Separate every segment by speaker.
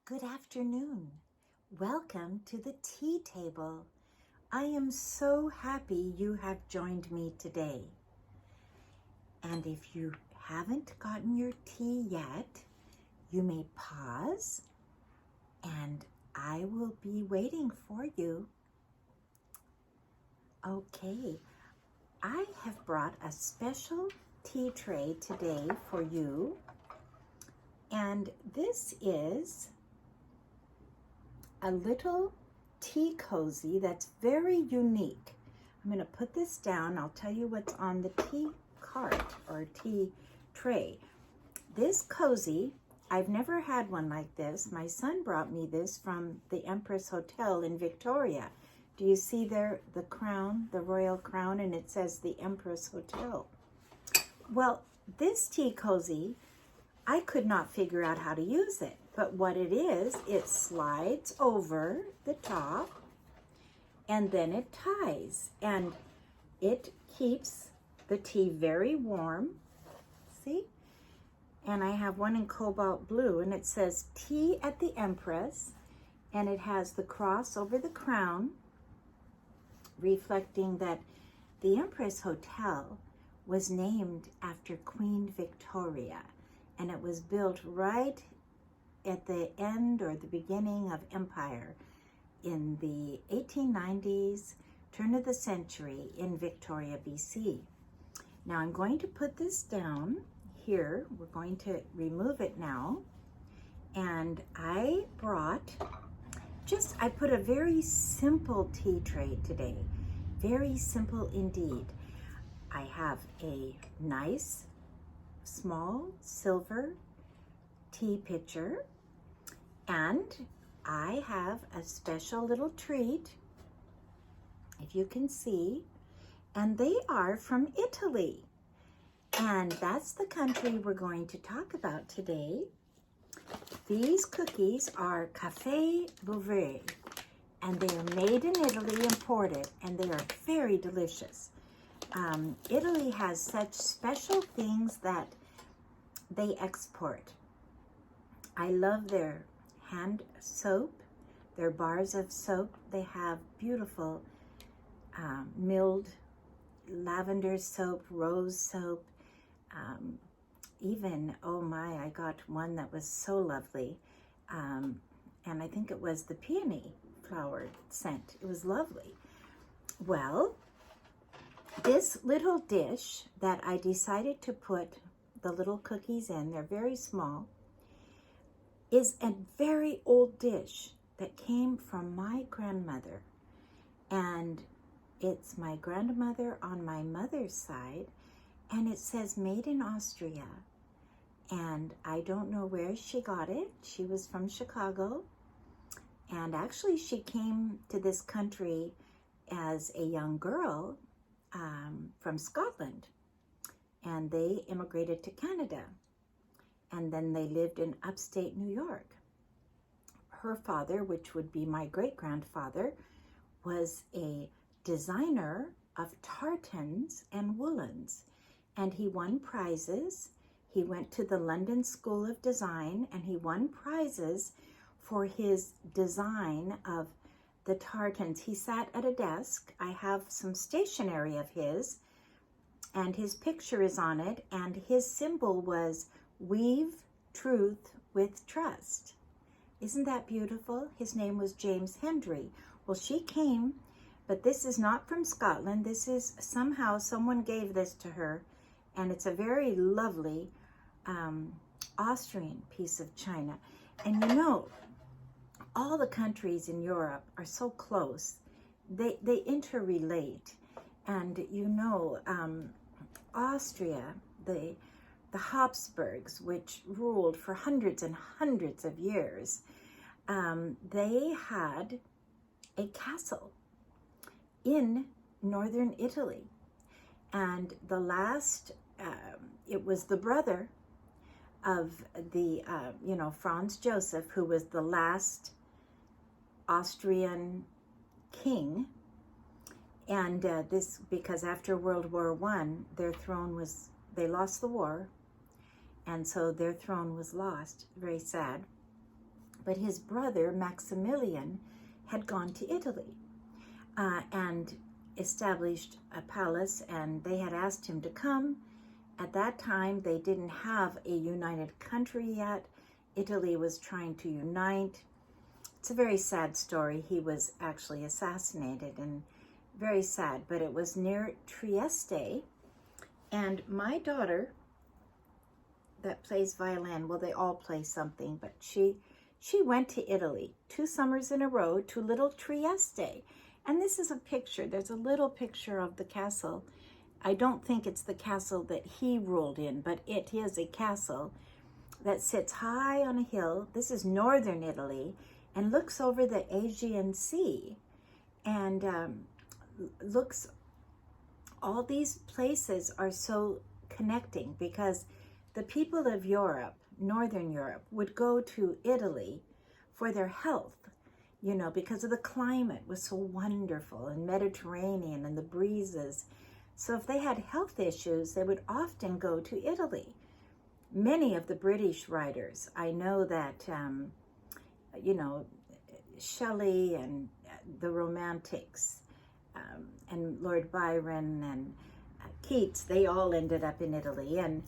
Speaker 1: Good afternoon. Welcome to the tea table. I am so happy you have joined me today. And if you haven't gotten your tea yet, you may pause and I will be waiting for you. Okay, I have brought a special tea tray today for you. And this is a little tea cozy that's very unique. I'm going to put this down. I'll tell you what's on the tea cart or tea tray. This cozy, I've never had one like this. My son brought me this from the Empress Hotel in Victoria. Do you see there the crown, the royal crown, and it says the Empress Hotel? Well, this tea cozy, I could not figure out how to use it. But what it is, it slides over the top and then it ties. And it keeps the tea very warm. See? And I have one in cobalt blue and it says Tea at the Empress. And it has the cross over the crown, reflecting that the Empress Hotel was named after Queen Victoria. And it was built right at the end or the beginning of empire in the 1890s, turn of the century in Victoria, BC. Now I'm going to put this down here. We're going to remove it now. And I put a very simple tea tray today. Very simple indeed. I have a nice small silver tea pitcher, and I have a special little treat, if you can see, and they are from Italy. And that's the country we're going to talk about today. These cookies are Caffè Bouvet, and they are made in Italy, imported, and they are very delicious. Italy has such special things that they export. I love their hand soap, their bars of soap. They have beautiful milled lavender soap, rose soap, even, oh my, I got one that was so lovely. And I think it was the peony flower scent. It was lovely. Well, this little dish that I decided to put the little cookies in, they're very small, is a very old dish that came from my grandmother. And it's my grandmother on my mother's side, and it says made in Austria. And I don't know where she got it. She was from Chicago. And actually she came to this country as a young girl from Scotland. And they immigrated to Canada. And then they lived in upstate New York. Her father, which would be my great-grandfather, was a designer of tartans and woolens. And he won prizes. He went to the London School of Design and he won prizes for his design of the tartans. He sat at a desk. I have some stationery of his, and his picture is on it, and his symbol was Weave Truth with Trust. Isn't that beautiful? His name was James Hendry. Well, she came, but this is not from Scotland. This is somehow someone gave this to her, and it's a very lovely Austrian piece of china. And you know, all the countries in Europe are so close. They interrelate. And you know, Austria, the Habsburgs, which ruled for hundreds and hundreds of years, they had a castle in northern Italy. And the last, it was the brother of the, Franz Joseph, who was the last Austrian king. And this, because after World War I, their throne was, they lost the war, and so their throne was lost. Very sad. But his brother, Maximilian, had gone to Italy and established a palace, and they had asked him to come. At that time, they didn't have a united country yet. Italy was trying to unite. It's a very sad story. He was actually assassinated, and very sad, but it was near Trieste. And my daughter that plays violin, well, they all play something, but she went to Italy 2 summers in a row to little Trieste. And this is a picture. There's a little picture of the castle. I don't think it's the castle that he ruled in, but it is a castle that sits high on a hill. This is northern Italy and looks over the Aegean Sea. And looks, all these places are so connecting because the people of Europe, Northern Europe, would go to Italy for their health, you know, because of the climate was so wonderful and Mediterranean and the breezes. So if they had health issues, they would often go to Italy. Many of the British writers, I know that, you know, Shelley and the Romantics, and Lord Byron and Keats, they all ended up in Italy, and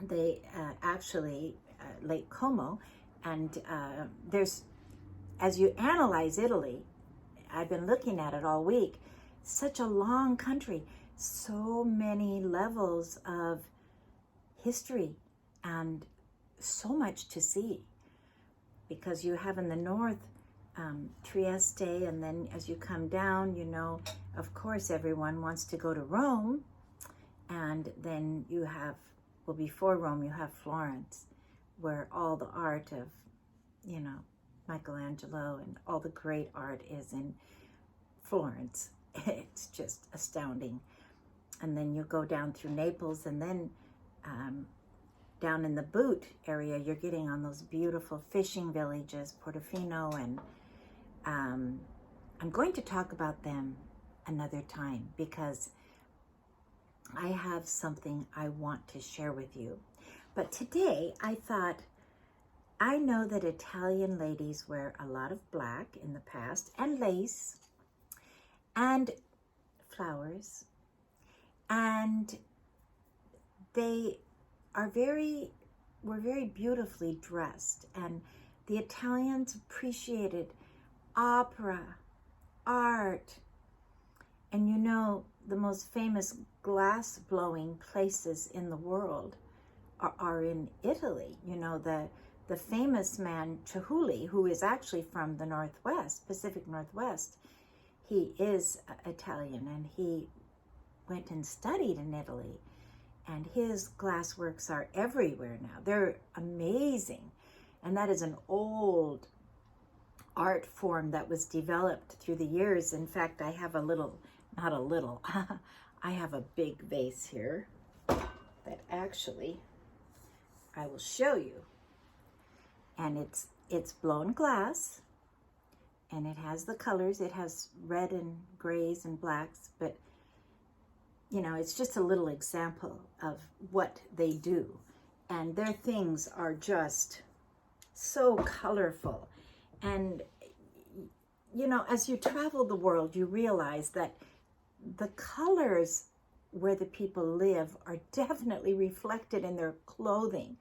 Speaker 1: they actually, Lake Como, and there's, as you analyze Italy, I've been looking at it all week, such a long country, so many levels of history and so much to see, because you have in the north Trieste, and then as you come down, you know, of course everyone wants to go to Rome, and then you have, well, before Rome you have Florence, where all the art of, you know, Michelangelo and all the great art is in Florence. It's just astounding. And then you go down through Naples, and then down in the Boot area, you're getting on those beautiful fishing villages, Portofino, and I'm going to talk about them another time because I have something I want to share with you. But today I thought, I know that Italian ladies wear a lot of black in the past, and lace, and flowers, and they are were very beautifully dressed, and the Italians appreciated opera, art, and you know, the most famous glass blowing places in the world are in Italy. You know, the famous man Chihuly, who is actually from the Northwest, Pacific Northwest, he is Italian, and he went and studied in Italy, and his glass works are everywhere now. They're amazing, and that is an old art form that was developed through the years. In fact, I have I have a big vase here that actually I will show you. And it's blown glass, and it has the colors. It has red and grays and blacks, but you know, it's just a little example of what they do. And their things are just so colorful. And, you know, as you travel the world, you realize that the colors where the people live are definitely reflected in their clothing.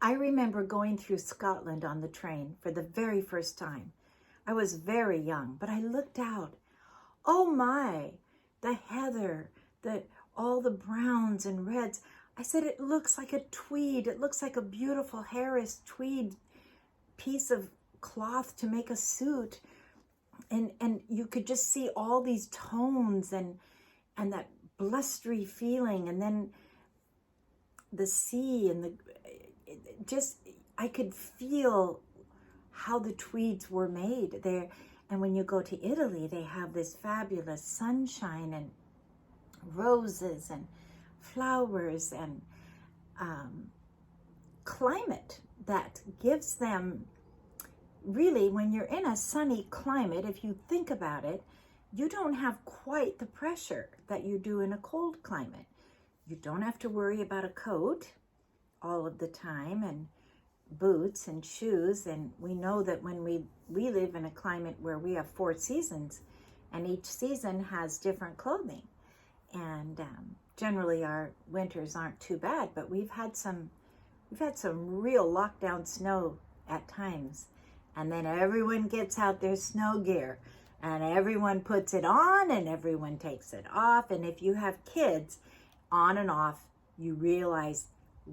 Speaker 1: I remember going through Scotland on the train for the very first time. I was very young, but I looked out. Oh my, the heather, all the browns and reds. I said, it looks like a tweed. It looks like a beautiful Harris tweed piece of cloth to make a suit. And you could just see all these tones and that blustery feeling, and then the sea and I could feel how the tweeds were made there. And when you go to Italy, they have this fabulous sunshine and roses and flowers and climate that gives them, really, when you're in a sunny climate, if you think about it, you don't have quite the pressure that you do in a cold climate. You don't have to worry about a coat all of the time, and boots and shoes, and we know that when we live in a climate where we have 4 seasons, and each season has different clothing, and generally our winters aren't too bad, but we've had some real lockdown snow at times, and then everyone gets out their snow gear and everyone puts it on and everyone takes it off, and if you have kids, on and off, you realize,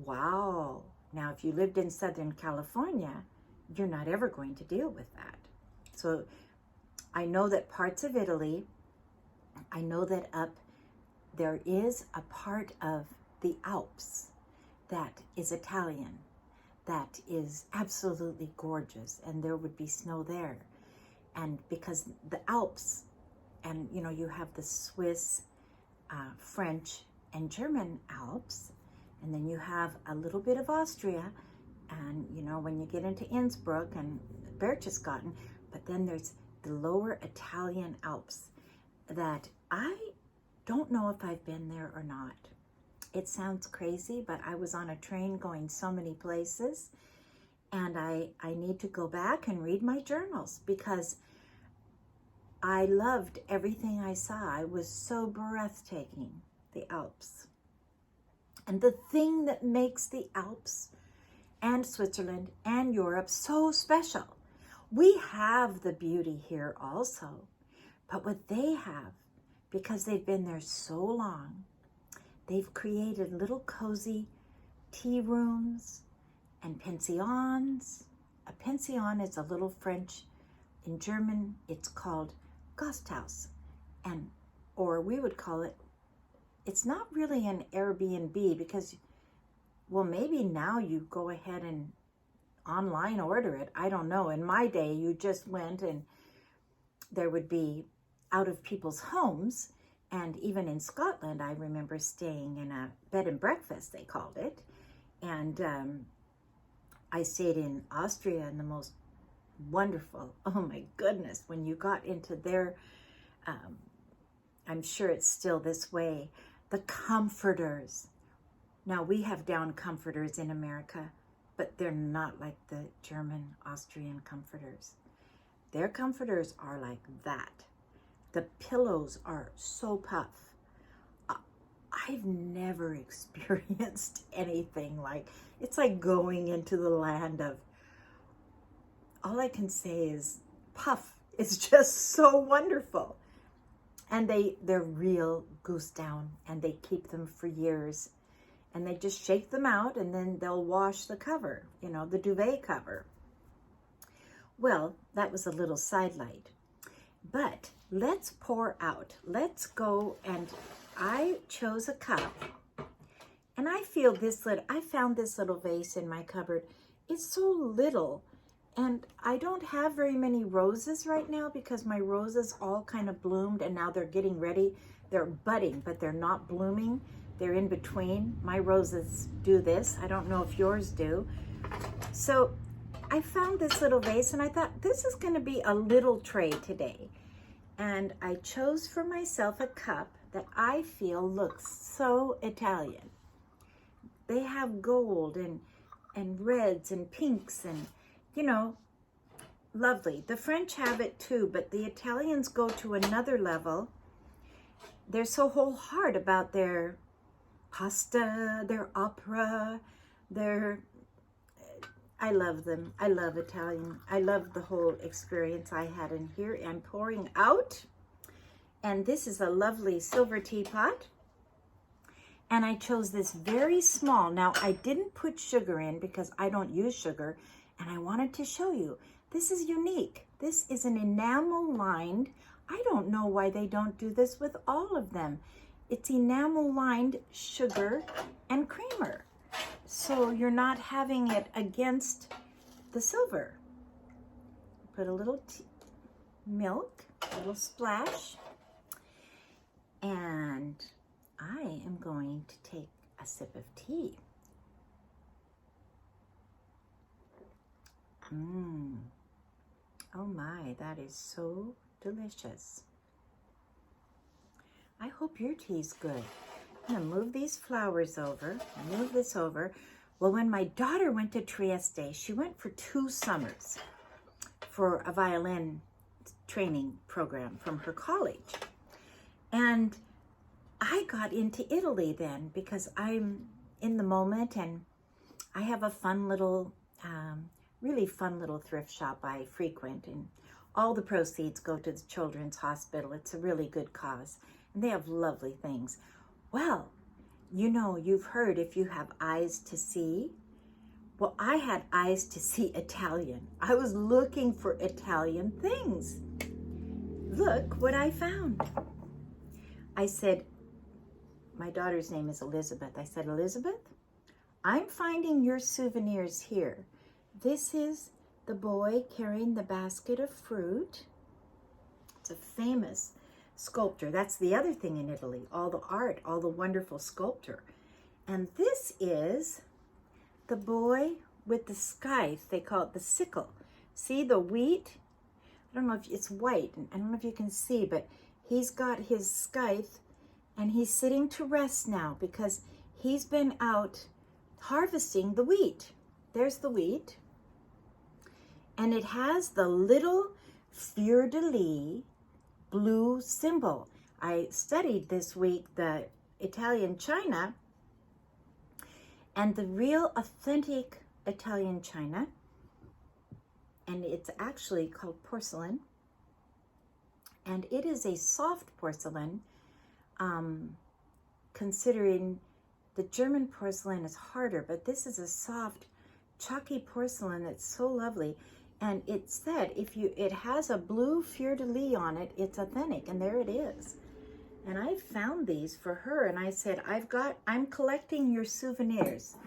Speaker 1: wow. Now, if you lived in Southern California, you're not ever going to deal with that. So I know that parts of Italy, I know that there is a part of the Alps that is Italian, that is absolutely gorgeous, and there would be snow there. And because the Alps, and you know, you have the Swiss, French, and German Alps, and then you have a little bit of Austria, and you know, when you get into Innsbruck and Berchtesgaden, but then there's the lower Italian Alps that I don't know if I've been there or not. It sounds crazy, but I was on a train going so many places, and I need to go back and read my journals because I loved everything I saw. It was so breathtaking, the Alps. And the thing that makes the Alps and Switzerland and Europe so special, we have the beauty here also, but what they have, because they've been there so long, they've created little cozy tea rooms and pensions. A pension is a little French. In German, it's called Gasthaus, or we would call it, it's not really an Airbnb because, well, maybe now you go ahead and online order it. I don't know. In my day, you just went and there would be out of people's homes. And even in Scotland, I remember staying in a bed and breakfast, they called it. And I stayed in Austria in the most wonderful, oh my goodness, when you got into their, I'm sure it's still this way, the comforters. Now, we have down comforters in America, but they're not like the German, Austrian comforters. Their comforters are like that. The pillows are so puff. I've never experienced anything like, it's like going into the land of, all I can say is puff. It's just so wonderful. And they're real goose down, and they keep them for years. And they just shake them out, and then they'll wash the cover, you know, the duvet cover. Well, that was a little sidelight. But let's pour out. Let's go, and I chose a cup. And I found this little vase in my cupboard. It's so little. And I don't have very many roses right now because my roses all kind of bloomed and now they're getting ready. They're budding, but they're not blooming. They're in between. My roses do this. I don't know if yours do. So I found this little vase and I thought this is going to be a little tray today. And I chose for myself a cup that I feel looks so Italian. They have gold and reds and pinks and, you know, lovely. The French have it too, but the Italians go to another level. They're so wholehearted about their pasta, their opera, I love them. I love Italian. I love the whole experience I had in here. I'm pouring out, and this is a lovely silver teapot. And I chose this very small. Now, I didn't put sugar in because I don't use sugar, and I wanted to show you. This is unique. This is an enamel-lined. I don't know why they don't do this with all of them. It's enamel-lined sugar and creamer. So you're not having it against the silver. Put a little milk, a little splash, and I am going to take a sip of tea. Oh my, that is so delicious. I hope your tea's good. I'm gonna move these flowers over, move this over. Well, when my daughter went to Trieste, she went for 2 summers for a violin training program from her college. And I got into Italy then because I'm in the moment, and I have a fun little, really fun little thrift shop I frequent, and all the proceeds go to the Children's Hospital. It's a really good cause, and they have lovely things. Well, you know, you've heard if you have eyes to see. Well, I had eyes to see Italian. I was looking for Italian things. Look what I found. I said, my daughter's name is Elizabeth. I said, Elizabeth, I'm finding your souvenirs here. This is the boy carrying the basket of fruit. It's a famous sculptor. That's the other thing in Italy, all the art, all the wonderful sculpture. And this is the boy with the scythe. They call it the sickle. See the wheat? I don't know if it's white. I don't know if you can see, but he's got his scythe and he's sitting to rest now because he's been out harvesting the wheat. There's the wheat. And it has the little fleur-de-lis blue symbol. I studied this week the Italian china, and the real authentic Italian china, and it's actually called porcelain, and it is a soft porcelain, considering the German porcelain is harder, but this is a soft, chalky porcelain that's so lovely. And it said it has a blue fleur-de-lis on it, it's authentic, and there it is. And I found these for her, and I said, I'm collecting your souvenirs,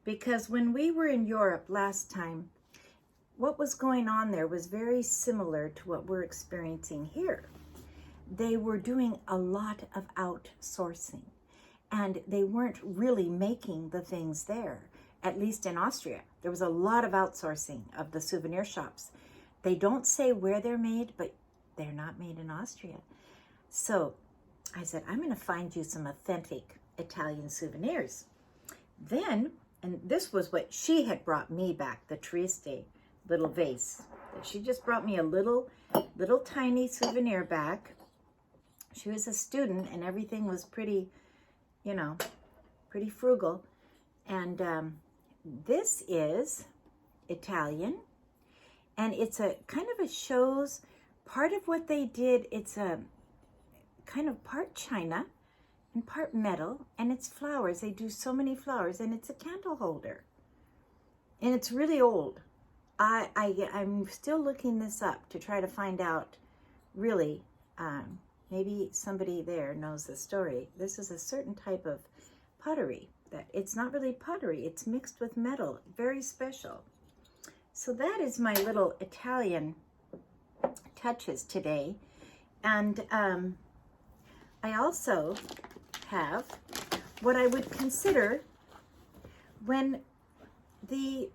Speaker 1: because when we were in Europe last time, what was going on there was very similar to what we're experiencing here. They were doing a lot of outsourcing, and they weren't really making the things there. At least in Austria, there was a lot of outsourcing of the souvenir shops. They don't say where they're made, but they're not made in Austria. So I said, I'm going to find you some authentic Italian souvenirs. Then, and this was what she had brought me back, the Trieste little vase. She just brought me a little tiny souvenir back. She was a student and everything was pretty, you know, pretty frugal. And this is Italian, and it's a kind of a shows part of what they did. It's a kind of part china and part metal, and it's flowers. They do so many flowers, and it's a candle holder, and it's really old. I'm still looking this up to try to find out really, maybe somebody there knows the story. This is a certain type of pottery that it's not really pottery, it's mixed with metal, very special. So that is my little Italian touches today. And I also have what I would consider when the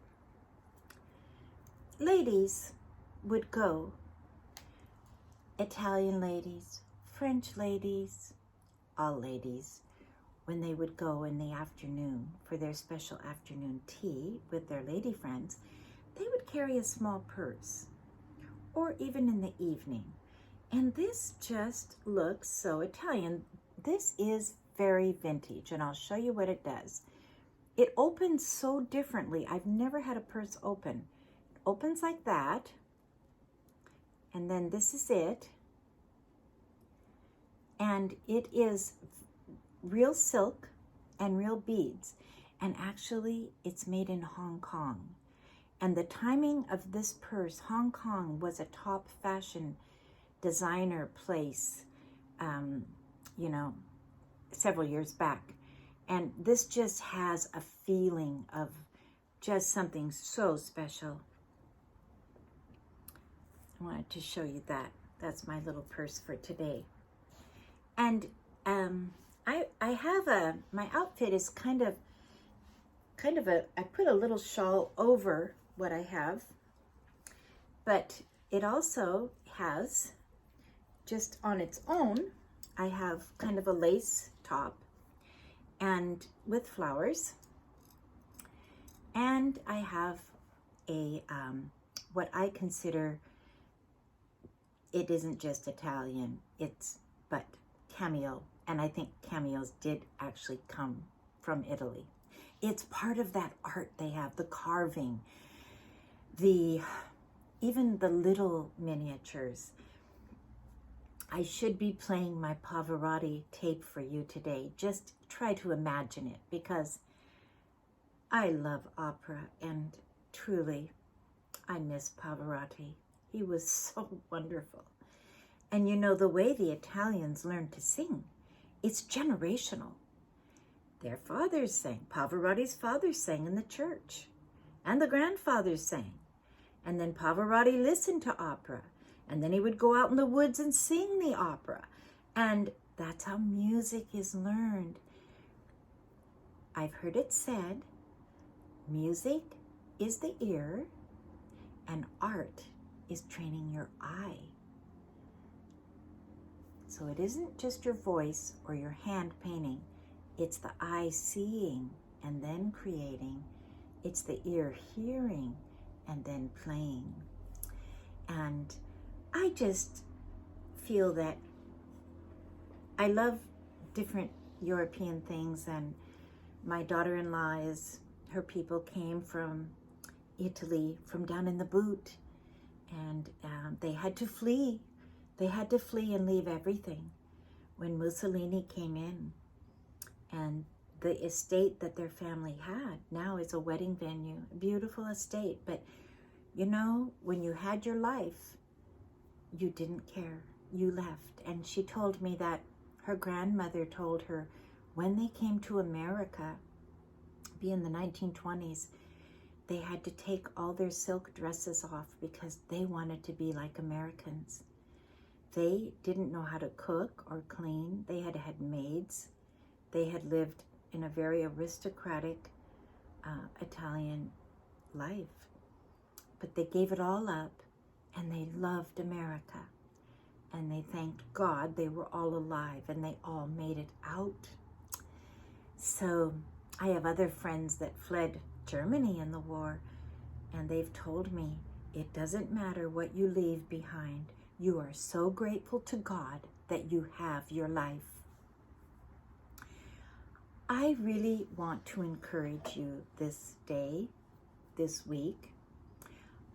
Speaker 1: ladies would go, Italian ladies, French ladies, all ladies, when they would go in the afternoon for their special afternoon tea with their lady friends, they would carry a small purse, or even in the evening. And this just looks so Italian. This is very vintage, and I'll show you what it does. It opens so differently. I've never had a purse open. It opens like that, and then this is it. And it is real silk and real beads, and actually it's made in Hong Kong. And the timing of this purse, Hong Kong was a top fashion designer place, you know, several years back. And this just has a feeling of just something so special. I wanted to show you that. That's my little purse for today. And I have my outfit is kind of I put a little shawl over what I have, but it also has, just on its own, I have kind of a lace top and with flowers, And I have a, what I consider, it isn't just Italian, but cameo. And I think cameos did actually come from Italy. It's part of that art they have, the carving, even the little miniatures. I should be playing my Pavarotti tape for you today. Just try to imagine it, because I love opera, and truly, I miss Pavarotti. He was so wonderful. And you know, the way the Italians learned to sing, it's generational. Their fathers sang. Pavarotti's father sang in the church, and the grandfathers sang. And then Pavarotti listened to opera, and then he would go out in the woods and sing the opera. And that's how music is learned. I've heard it said, music is the ear, and art is training your eye. So it isn't just your voice or your hand painting. It's the eye seeing and then creating. It's the ear hearing and then playing. And I just feel that I love different European things, and my daughter-in-law her people came from Italy, from down in the boot, and they had to flee. They had to flee and leave everything when Mussolini came in. And the estate that their family had now is a wedding venue, a beautiful estate. But you know, when you had your life, you didn't care. You left. And she told me that her grandmother told her when they came to America, be in the 1920s, they had to take all their silk dresses off because they wanted to be like Americans. They didn't know how to cook or clean. They had had maids. They had lived in a very aristocratic Italian life. But they gave it all up, and they loved America. And they thanked God they were all alive, and they all made it out. So I have other friends that fled Germany in the war, and they've told me it doesn't matter what you leave behind. You are so grateful to God that you have your life. I really want to encourage you this day, this week.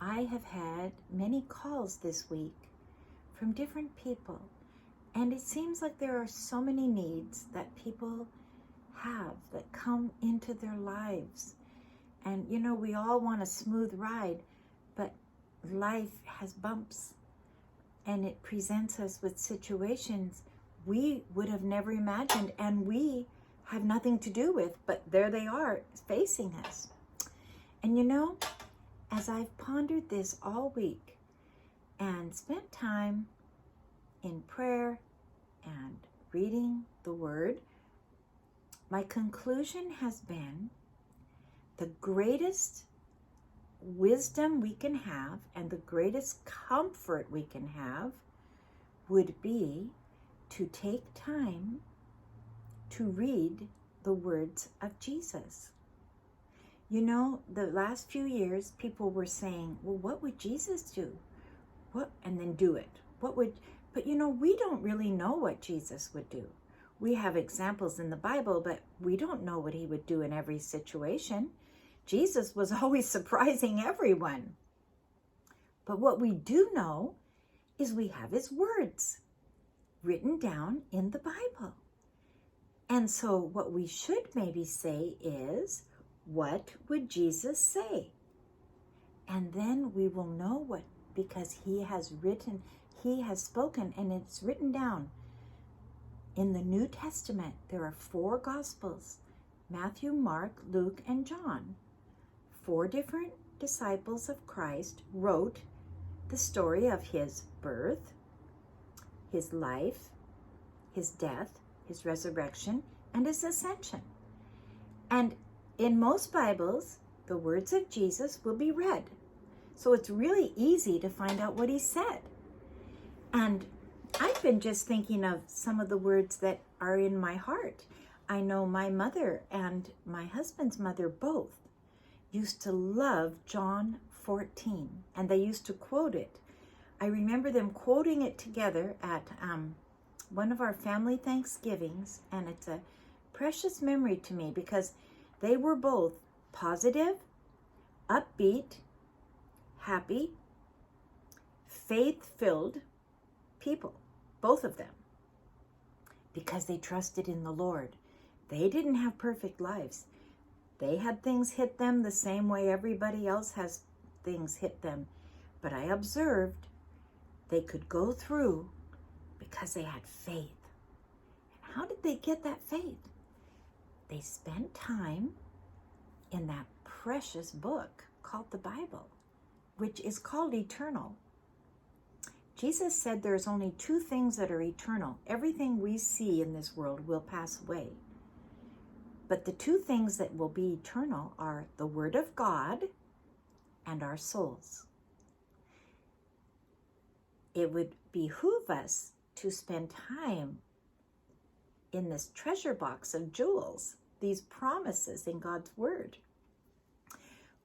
Speaker 1: I have had many calls this week from different people, and it seems like there are so many needs that people have that come into their lives. And you know, we all want a smooth ride, but life has bumps, and it presents us with situations we would have never imagined, and we have nothing to do with, but there they are facing us. And you know, as I've pondered this all week and spent time in prayer and reading the Word, my conclusion has been the greatest wisdom we can have and the greatest comfort we can have would be to take time to read the words of Jesus. You know, the last few years, people were saying, well, what would Jesus do? What? And then do it. But you know, we don't really know what Jesus would do. We have examples in the Bible, but we don't know what he would do in every situation. Jesus was always surprising everyone. But what we do know is we have his words written down in the Bible. And so what we should maybe say is, what would Jesus say? And then we will know what, because he has written, he has spoken, and it's written down. In the New Testament, there are 4 Gospels: Matthew, Mark, Luke, and John. 4 different disciples of Christ wrote the story of his birth, his life, his death, his resurrection, and his ascension. And in most Bibles, the words of Jesus will be read. So it's really easy to find out what he said. And I've been just thinking of some of the words that are in my heart. I know my mother and my husband's mother both used to love John 14, and they used to quote it. I remember them quoting it together at one of our family Thanksgivings, and it's a precious memory to me because they were both positive, upbeat, happy, faith-filled people, both of them, because they trusted in the Lord. They didn't have perfect lives. They had things hit them the same way everybody else has things hit them. But I observed they could go through because they had faith. And how did they get that faith? They spent time in that precious book called the Bible, which is called eternal. Jesus said there's only two things that are eternal. Everything we see in this world will pass away. But the two things that will be eternal are the Word of God and our souls. It would behoove us to spend time in this treasure box of jewels, these promises in God's Word.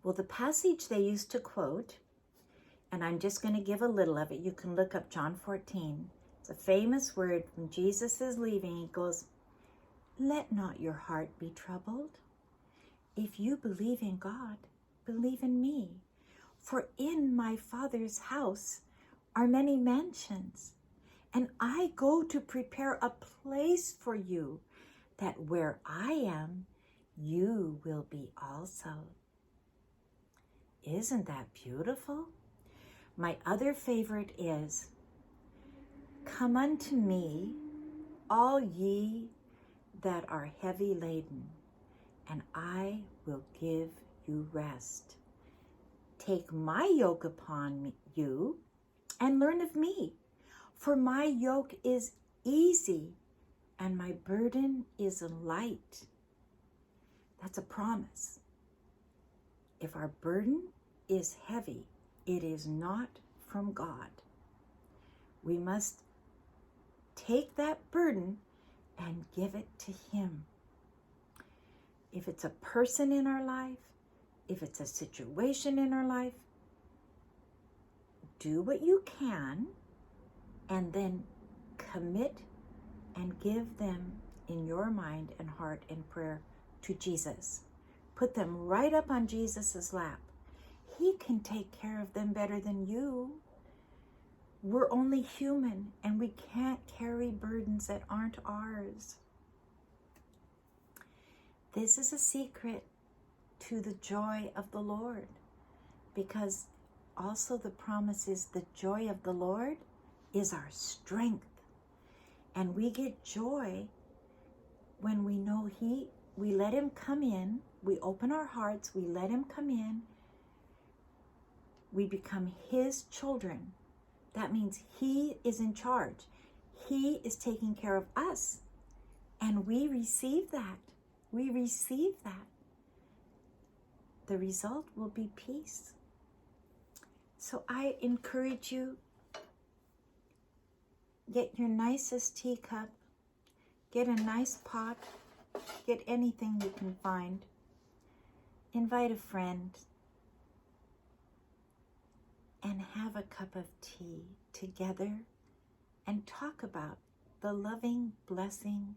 Speaker 1: Well, the passage they used to quote, and I'm just going to give a little of it. You can look up John 14. It's a famous word when Jesus is leaving. He goes, "Let not your heart be troubled. If you believe in God, believe in me. For in my Father's house are many mansions, and I go to prepare a place for you, that where I am, you will be also." Isn't that beautiful? My other favorite is, "Come unto me, all ye that are heavy laden, and I will give you rest. Take my yoke upon you and learn of me, for my yoke is easy and my burden is light." That's a promise. If our burden is heavy, it is not from God. We must take that burden and give it to Him. If it's a person in our life, if it's a situation in our life, do what you can and then commit and give them in your mind and heart and prayer to Jesus. Put them right up on Jesus's lap. He can take care of them better than you. We're only human and we can't carry burdens that aren't ours. This is a secret to the joy of the Lord, because also the promise is the joy of the Lord is our strength. And we get joy when we know we let Him come in, we open our hearts, we let Him come in, we become His children. That means He is in charge. He is taking care of us. And we receive that. We receive that. The result will be peace. So I encourage you, get your nicest teacup, get a nice pot, get anything you can find, invite a friend, and have a cup of tea together and talk about the loving blessing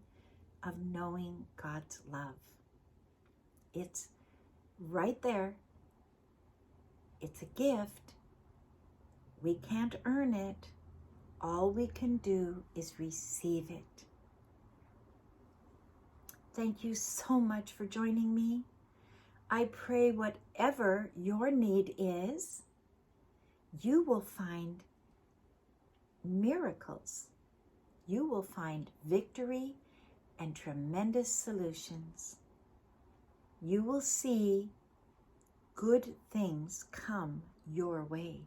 Speaker 1: of knowing God's love. It's right there. It's a gift. We can't earn it. All we can do is receive it. Thank you so much for joining me. I pray whatever your need is, you will find miracles. You will find victory and tremendous solutions. You will see good things come your way.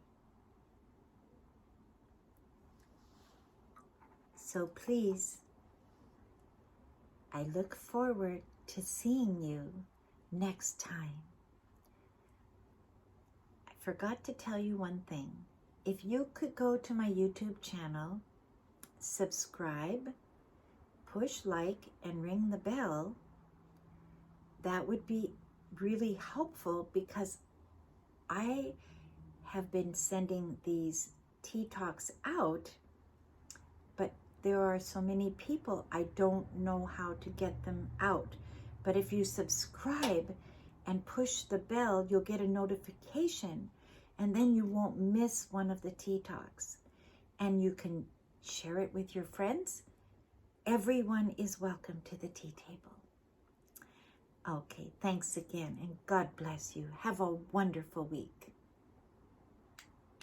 Speaker 1: So please, I look forward to seeing you next time. I forgot to tell you one thing. If you could go to my YouTube channel, subscribe, push like, and ring the bell, that would be really helpful because I have been sending these tea talks out, but there are so many people, I don't know how to get them out. But if you subscribe and push the bell, you'll get a notification, and then you won't miss one of the tea talks. And you can share it with your friends. Everyone is welcome to the tea table. Okay, thanks again, and God bless you. Have a wonderful week.